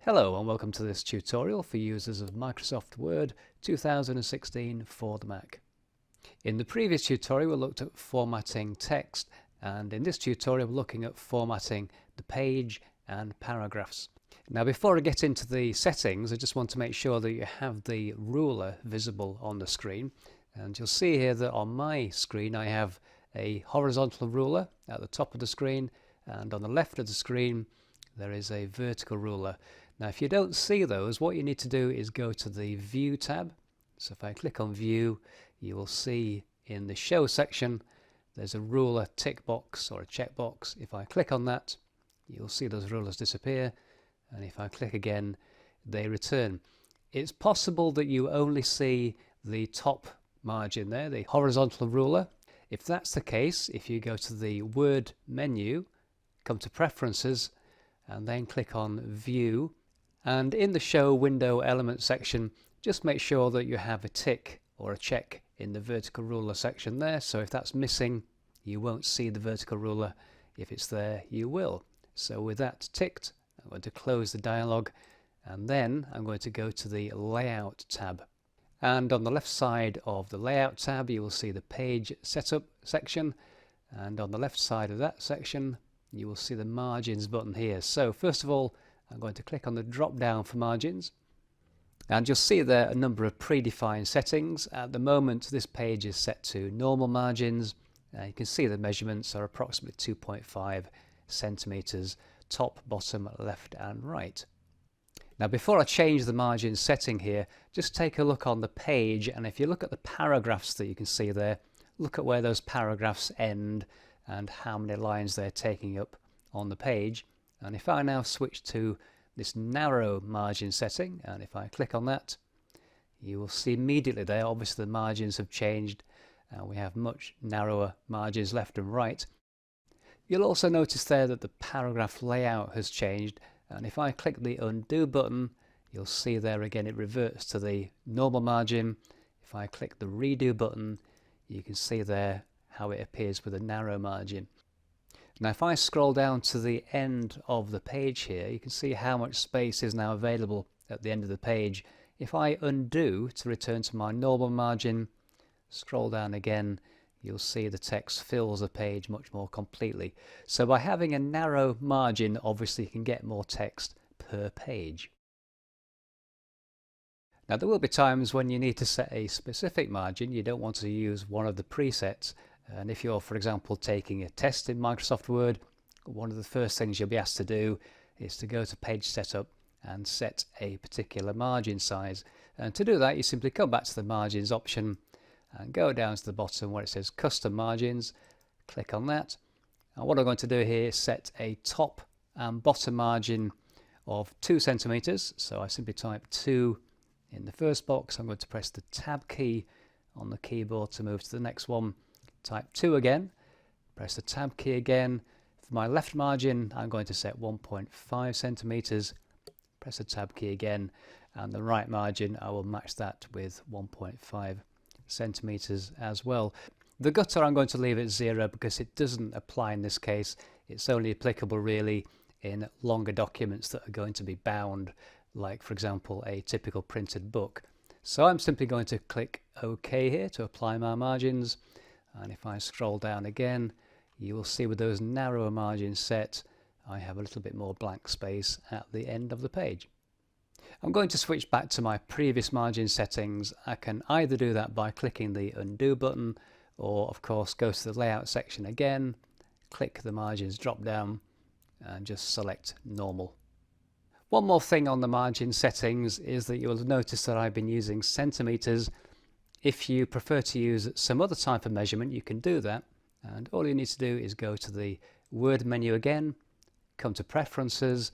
Hello and welcome to this tutorial for users of Microsoft Word 2016 for the Mac. In the previous tutorial we looked at formatting text, and in this tutorial we're looking at formatting the page and paragraphs. Now before I get into the settings, I just want to make sure that you have the ruler visible on the screen, and you'll see here that on my screen I have a horizontal ruler at the top of the screen, and on the left of the screen there is a vertical ruler. Now if you don't see those, what you need to do is go to the View tab. So if I click on View, you will see in the Show section there's a ruler tick box or a checkbox. If I click on that, you'll see those rulers disappear, and if I click again, they return. It's possible that you only see the top margin there, the horizontal ruler. If that's the case, if you go to the Word menu, come to Preferences, and then click on View, and in the Show Window Element section, just make sure that you have a tick or a check in the vertical ruler section there. So if that's missing, you won't see the vertical ruler. If it's there, you will. So with that ticked, I'm going to close the dialog, and then I'm going to go to the Layout tab. And on the left side of the Layout tab, you will see the Page Setup section, and on the left side of that section, you will see the Margins button here. So first of all, I'm going to click on the drop down for margins, and you'll see there a number of predefined settings. At the moment this page is set to normal margins. You can see the measurements are approximately 2.5 centimeters top, bottom, left and right. Now before I change the margin setting here, just take a look on the page, and if you look at the paragraphs that you can see there, look at where those paragraphs end and how many lines they're taking up on the page. And if I now switch to this narrow margin setting, and if I click on that, you will see immediately there, obviously the margins have changed, and we have much narrower margins left and right. You'll also notice there that the paragraph layout has changed, and if I click the undo button, you'll see there again it reverts to the normal margin. If I click the redo button, you can see there how it appears with a narrow margin. Now if I scroll down to the end of the page here, you can see how much space is now available at the end of the page. If I undo to return to my normal margin, scroll down again, you'll see the text fills the page much more completely. So by having a narrow margin, obviously you can get more text per page. Now there will be times when you need to set a specific margin. You don't want to use one of the presets. And if you're, for example, taking a test in Microsoft Word, one of the first things you'll be asked to do is to go to Page Setup and set a particular margin size. And to do that, you simply come back to the Margins option and go down to the bottom where it says Custom Margins. Click on that. And what I'm going to do here is set a top and bottom margin of 2 centimeters. So I simply type 2 in the first box. I'm going to press the Tab key on the keyboard to move to the next one. Type 2 again, press the Tab key again. For my left margin, I'm going to set 1.5 centimeters, press the Tab key again, and the right margin, I will match that with 1.5 centimeters as well. The gutter I'm going to leave at 0 because it doesn't apply in this case. It's only applicable really in longer documents that are going to be bound, like for example a typical printed book. So I'm simply going to click OK here to apply my margins. And if I scroll down again, you will see with those narrower margins set, I have a little bit more blank space at the end of the page. I'm going to switch back to my previous margin settings. I can either do that by clicking the undo button, or of course go to the layout section again, click the margins drop down and just select normal. One more thing on the margin settings is that you'll notice that I've been using centimeters. If you prefer to use some other type of measurement, you can do that, and all you need to do is go to the Word menu again, come to Preferences,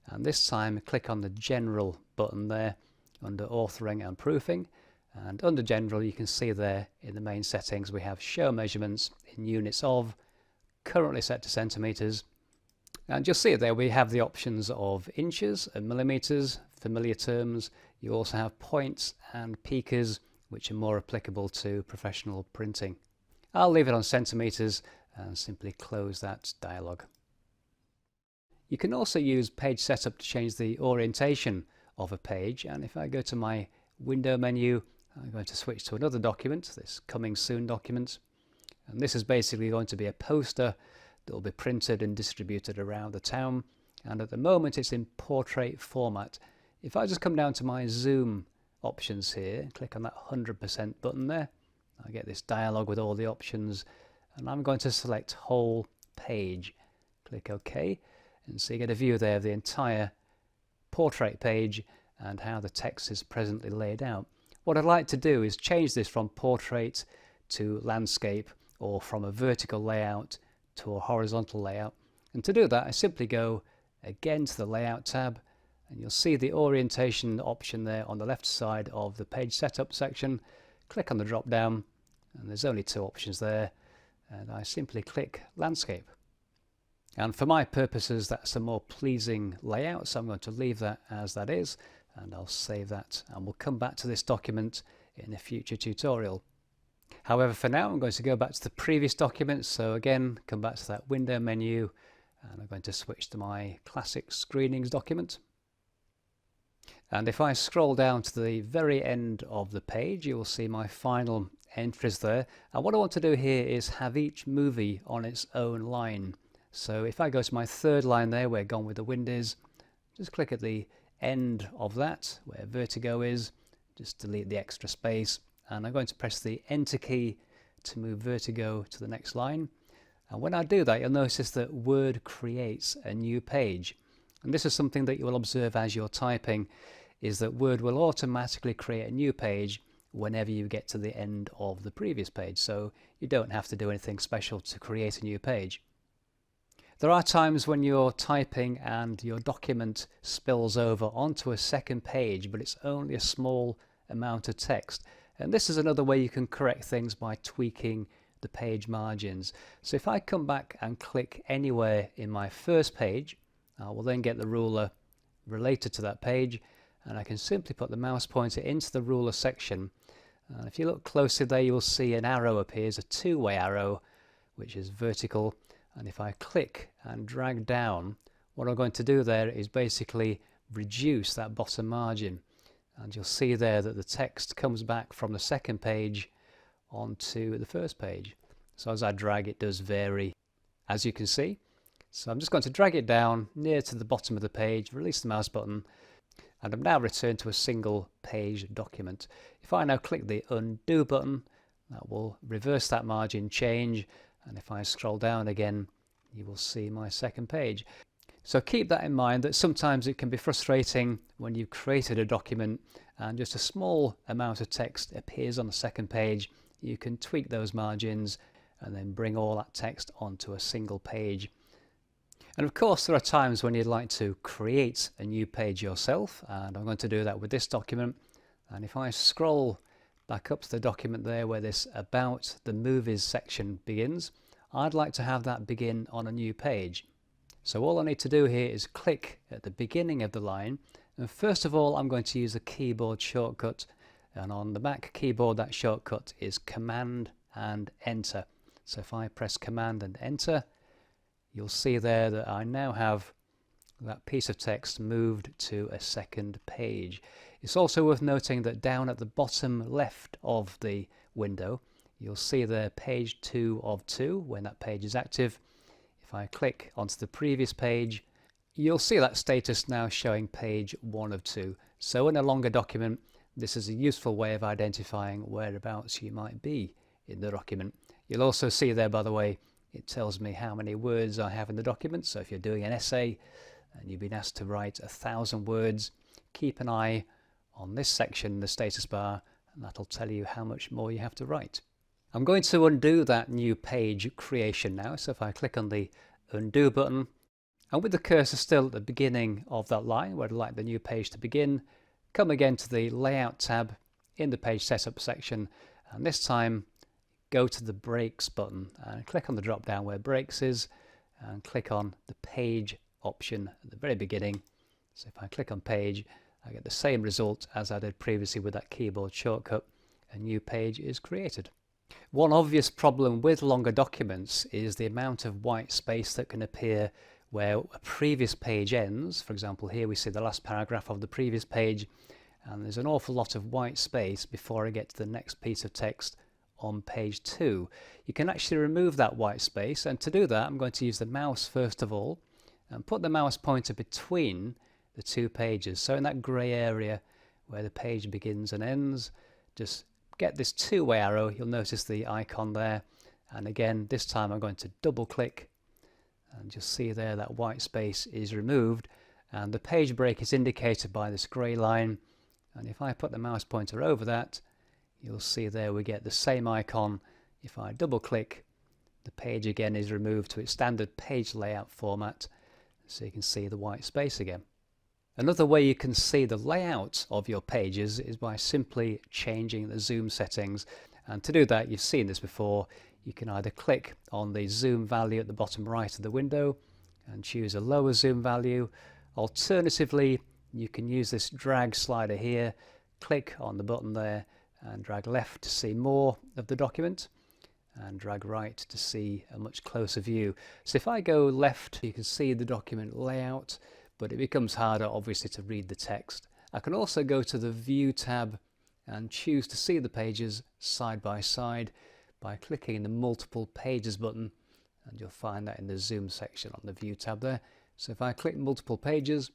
and this time click on the General button there under Authoring and Proofing, and under General you can see there in the main settings we have Show Measurements in Units of, currently set to centimeters, and you'll see there we have the options of inches and millimeters, familiar terms. You also have points and picas, which are more applicable to professional printing. I'll leave it on centimeters and simply close that dialog. You can also use page setup to change the orientation of a page, and if I go to my window menu, I'm going to switch to another document, this coming soon document, and this is basically going to be a poster that will be printed and distributed around the town, and at the moment it's in portrait format. If I just come down to my zoom options here and click on that 100% button there, I get this dialog with all the options, and I'm going to select whole page. Click OK, and so you get a view there of the entire portrait page and how the text is presently laid out. What I'd like to do is change this from portrait to landscape, or from a vertical layout to a horizontal layout. And to do that, I simply go again to the layout tab, and you'll see the orientation option there on the left side of the page setup section. Click on the drop down, and there's only two options there, and I simply click landscape. And for my purposes, that's a more pleasing layout, so I'm going to leave that as that is, and I'll save that, and we'll come back to this document in a future tutorial. However, for now I'm going to go back to the previous document, so again come back to that window menu, and I'm going to switch to my classic screenings document. And if I scroll down to the very end of the page, you will see my final entries there, and what I want to do here is have each movie on its own line. So if I go to my third line there where Gone with the Wind is, just click at the end of that where Vertigo is, just delete the extra space, and I'm going to press the Enter key to move Vertigo to the next line. And when I do that, you'll notice that Word creates a new page. And this is something that you will observe as you're typing, is that Word will automatically create a new page whenever you get to the end of the previous page. So you don't have to do anything special to create a new page. There are times when you're typing and your document spills over onto a second page, but it's only a small amount of text. And this is another way you can correct things by tweaking the page margins. So if I come back and click anywhere in my first page, I will then get the ruler related to that page, and I can simply put the mouse pointer into the ruler section. And if you look closely there, you will see an arrow appears, a two-way arrow, which is vertical. And if I click and drag down, what I'm going to do there is basically reduce that bottom margin. And you'll see there that the text comes back from the second page onto the first page. So as I drag, it does vary, as you can see. So I'm just going to drag it down near to the bottom of the page, release the mouse button, and I'm now returned to a single page document. If I now click the undo button, that will reverse that margin change. And if I scroll down again, you will see my second page. So keep that in mind, that sometimes it can be frustrating when you've created a document and just a small amount of text appears on the second page. You can tweak those margins and then bring all that text onto a single page. And of course, there are times when you'd like to create a new page yourself, and I'm going to do that with this document. And if I scroll back up to the document there where this About the Movies section begins, I'd like to have that begin on a new page. So all I need to do here is click at the beginning of the line, and first of all I'm going to use a keyboard shortcut, and on the Mac keyboard that shortcut is Command and Enter. So if I press Command and Enter, you'll see there that I now have that piece of text moved to a second page. It's also worth noting that down at the bottom left of the window, you'll see there page 2 of 2 when that page is active. If I click onto the previous page, you'll see that status now showing page 1 of 2. So in a longer document, this is a useful way of identifying whereabouts you might be in the document. You'll also see there, by the way, it tells me how many words I have in the document. So if you're doing an essay and you've been asked to write 1,000 words, keep an eye on this section in the status bar, and that'll tell you how much more you have to write. I'm going to undo that new page creation now. So if I click on the undo button, and with the cursor still at the beginning of that line where I'd like the new page to begin, come again to the layout tab in the page setup section, and this time go to the breaks button and click on the drop down where breaks is, and click on the page option at the very beginning. So if I click on page, I get the same result as I did previously with that keyboard shortcut. A new page is created. One obvious problem with longer documents is the amount of white space that can appear where a previous page ends. For example, here we see the last paragraph of the previous page, and there's an awful lot of white space before I get to the next piece of text on page 2. You can actually remove that white space, and to do that I'm going to use the mouse first of all and put the mouse pointer between the 2 pages. So in that grey area where the page begins and ends, just get this 2-way arrow. You'll notice the icon there, and again this time I'm going to double click, and just see there that white space is removed and the page break is indicated by this grey line. And if I put the mouse pointer over that, you'll see there we get the same icon. If I double click, the page again is removed to its standard page layout format, so you can see the white space again. Another way you can see the layout of your pages is by simply changing the zoom settings, and to do that, you've seen this before, you can either click on the zoom value at the bottom right of the window and choose a lower zoom value. Alternatively, you can use this drag slider here, click on the button there and drag left to see more of the document and drag right to see a much closer view. So if I go left, you can see the document layout, but it becomes harder obviously to read the text. I can also go to the View tab and choose to see the pages side by side by clicking the Multiple Pages button, and you'll find that in the Zoom section on the View tab there. So if I click Multiple Pages,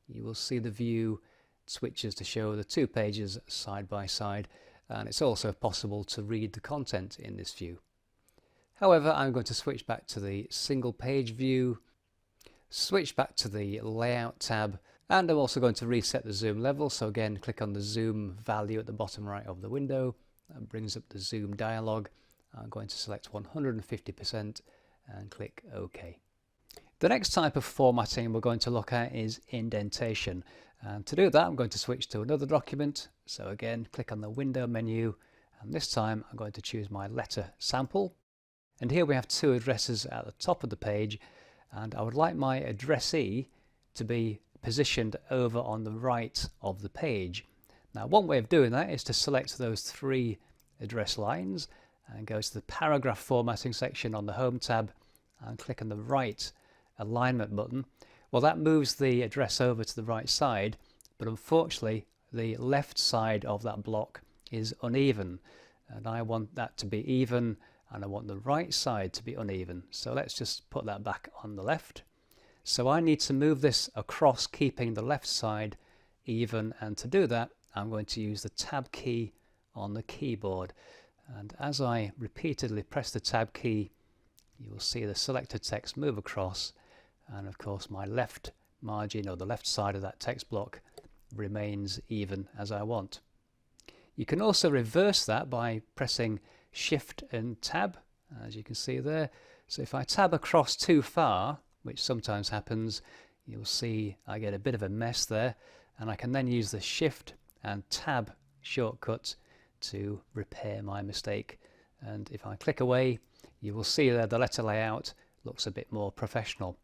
you will see the view switches to show the 2 pages side by side, and it's also possible to read the content in this view. However, I'm going to switch back to the single page view, switch back to the Layout tab, and I'm also going to reset the zoom level. So again, click on the zoom value at the bottom right of the window. That brings up the zoom dialog. I'm going to select 150% and click OK. The next type of formatting we're going to look at is indentation. And to do that, I'm going to switch to another document. So again, click on the window menu, and this time I'm going to choose my letter sample. And here we have 2 addresses at the top of the page, and I would like my addressee to be positioned over on the right of the page. Now, one way of doing that is to select those 3 address lines and go to the paragraph formatting section on the Home tab and click on the right alignment button. Well, that moves the address over to the right side, but unfortunately the left side of that block is uneven, and I want that to be even, and I want the right side to be uneven. So let's just put that back on the left. So I need to move this across, keeping the left side even, and to do that I'm going to use the Tab key on the keyboard, and as I repeatedly press the Tab key, you will see the selected text move across, and of course my left margin, or the left side of that text block, remains even as I want. You can also reverse that by pressing Shift and Tab, as you can see there. So if I tab across too far, which sometimes happens, you'll see I get a bit of a mess there, and I can then use the Shift and Tab shortcut to repair my mistake. And if I click away, you will see that the letter layout looks a bit more professional.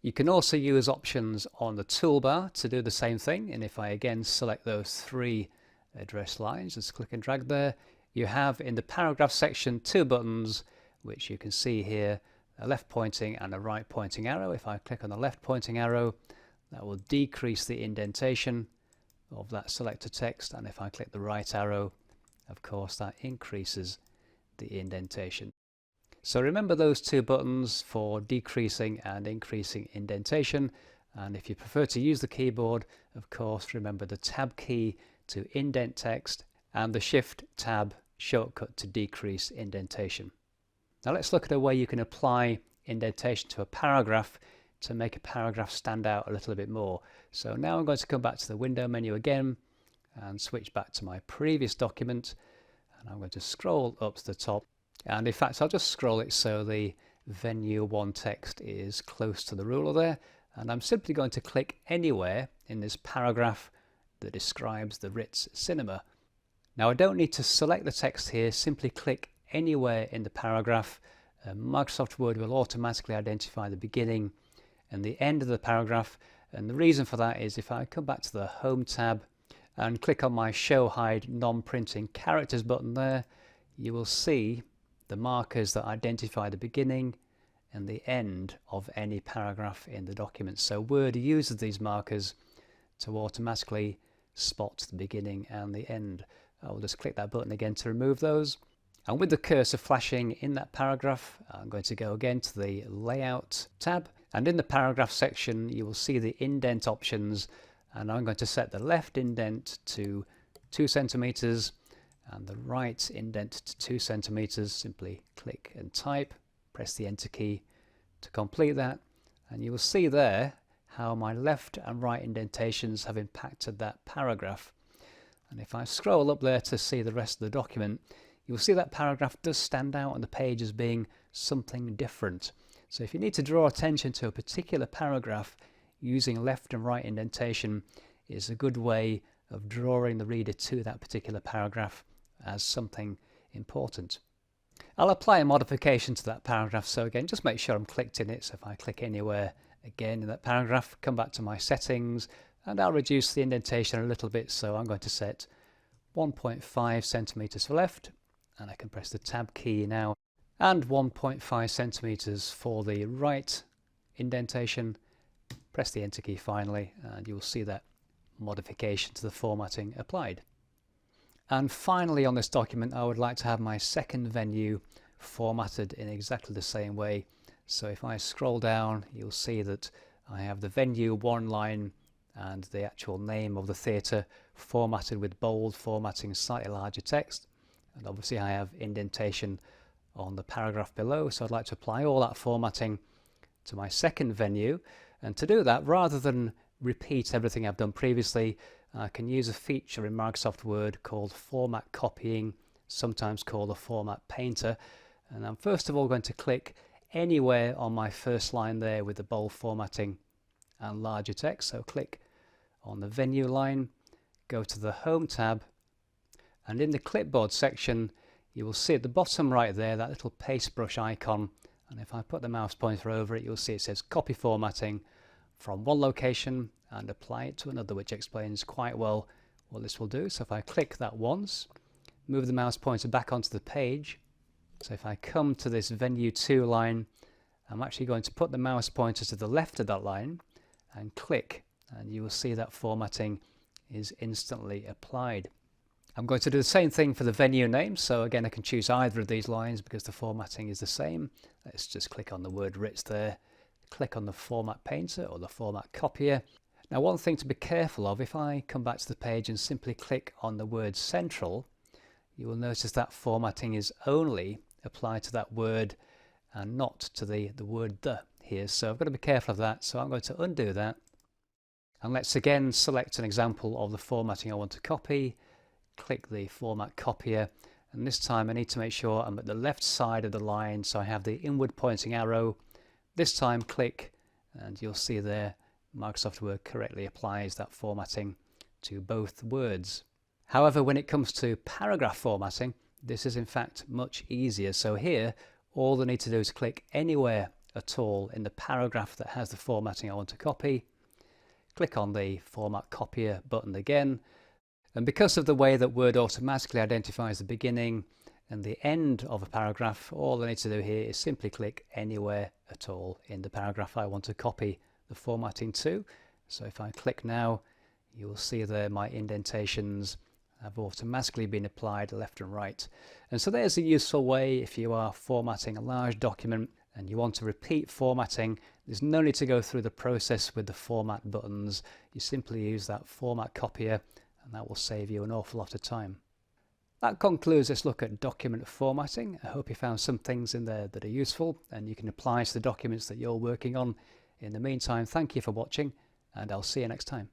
You can also use options on the toolbar to do the same thing, and if I again select those 3 address lines, just click and drag there, you have in the paragraph section 2 buttons, which you can see here, a left pointing and a right pointing arrow. If I click on the left pointing arrow, that will decrease the indentation of that selected text, and if I click the right arrow, of course that increases the indentation. So remember those 2 buttons for decreasing and increasing indentation, and if you prefer to use the keyboard, of course remember the Tab key to indent text and the Shift Tab shortcut to decrease indentation. Now let's look at a way you can apply indentation to a paragraph to make a paragraph stand out a little bit more. So now I'm going to come back to the window menu again and switch back to my previous document, and I'm going to scroll up to the top, and in fact I'll just scroll it so the Venue 1 text is close to the ruler there, and I'm simply going to click anywhere in this paragraph that describes the Ritz Cinema. Now I don't need to select the text here, simply click anywhere in the paragraph. Microsoft Word will automatically identify the beginning and the end of the paragraph, and the reason for that is if I come back to the Home tab and click on my Show Hide Non-Printing Characters button there, you will see the markers that identify the beginning and the end of any paragraph in the document. So Word uses these markers to automatically spot the beginning and the end. I'll just click that button again to remove those. And with the cursor flashing in that paragraph, I'm going to go again to the Layout tab. And in the paragraph section, you will see the indent options. And I'm going to set the left indent to 2 centimeters and the right indent to 2 centimeters. Simply click and type, press the Enter key to complete that. And you will see there how my left and right indentations have impacted that paragraph. And if I scroll up there to see the rest of the document, you'll see that paragraph does stand out on the page as being something different. So if you need to draw attention to a particular paragraph, using left and right indentation is a good way of drawing the reader to that particular paragraph as something important. I'll apply a modification to that paragraph. So again, just make sure I'm clicked in it. So if I click anywhere again in that paragraph, come back to my settings, and I'll reduce the indentation a little bit. So I'm going to set 1.5 centimeters for left, and I can press the Tab key now, and 1.5 centimeters for the right indentation. Press the Enter key finally, and you'll see that modification to the formatting applied. And finally on this document, I would like to have my second venue formatted in exactly the same way. So if I scroll down, you'll see that I have the venue 1 line and the actual name of the theatre formatted with bold formatting, slightly larger text. And obviously I have indentation on the paragraph below, so I'd like to apply all that formatting to my second venue. And to do that, rather than repeat everything I've done previously, I can use a feature in Microsoft Word called format copying, sometimes called a format painter. And I'm first of all going to click anywhere on my first line there with the bold formatting and larger text. So click on the venue line, go to the Home tab, and in the clipboard section you will see at the bottom right there that little paste brush icon, and if I put the mouse pointer over it, you'll see it says copy formatting from one location and apply it to another, which explains quite well what this will do. So if I click that once, move the mouse pointer back onto the page. So if I come to this venue 2 line, I'm actually going to put the mouse pointer to the left of that line and click, and you will see that formatting is instantly applied. I'm going to do the same thing for the venue name. So again, I can choose either of these lines because the formatting is the same. Let's just click on the word Ritz there, click on the format painter or the format copier. Now, one thing to be careful of, if I come back to the page and simply click on the word central, you will notice that formatting is only applied to that word and not to the word the here. So I've got to be careful of that. So I'm going to undo that. And let's again select an example of the formatting I want to copy. Click the format copier. And this time I need to make sure I'm at the left side of the line. So I have the inward pointing arrow. This time click, and you'll see there Microsoft Word correctly applies that formatting to both words. However, when it comes to paragraph formatting, this is in fact much easier. So here, all I need to do is click anywhere at all in the paragraph that has the formatting I want to copy. Click on the Format Copier button again. And because of the way that Word automatically identifies the beginning and the end of a paragraph, all I need to do here is simply click anywhere at all in the paragraph I want to copy the formatting to. So if I click now, you will see there my indentations have automatically been applied left and right. And so there's a useful way if you are formatting a large document and you want to repeat formatting. There's no need to go through the process with the format buttons. You simply use that format copier, and that will save you an awful lot of time. That concludes this look at document formatting. I hope you found some things in there that are useful and you can apply to the documents that you're working on. In the meantime, thank you for watching, and I'll see you next time.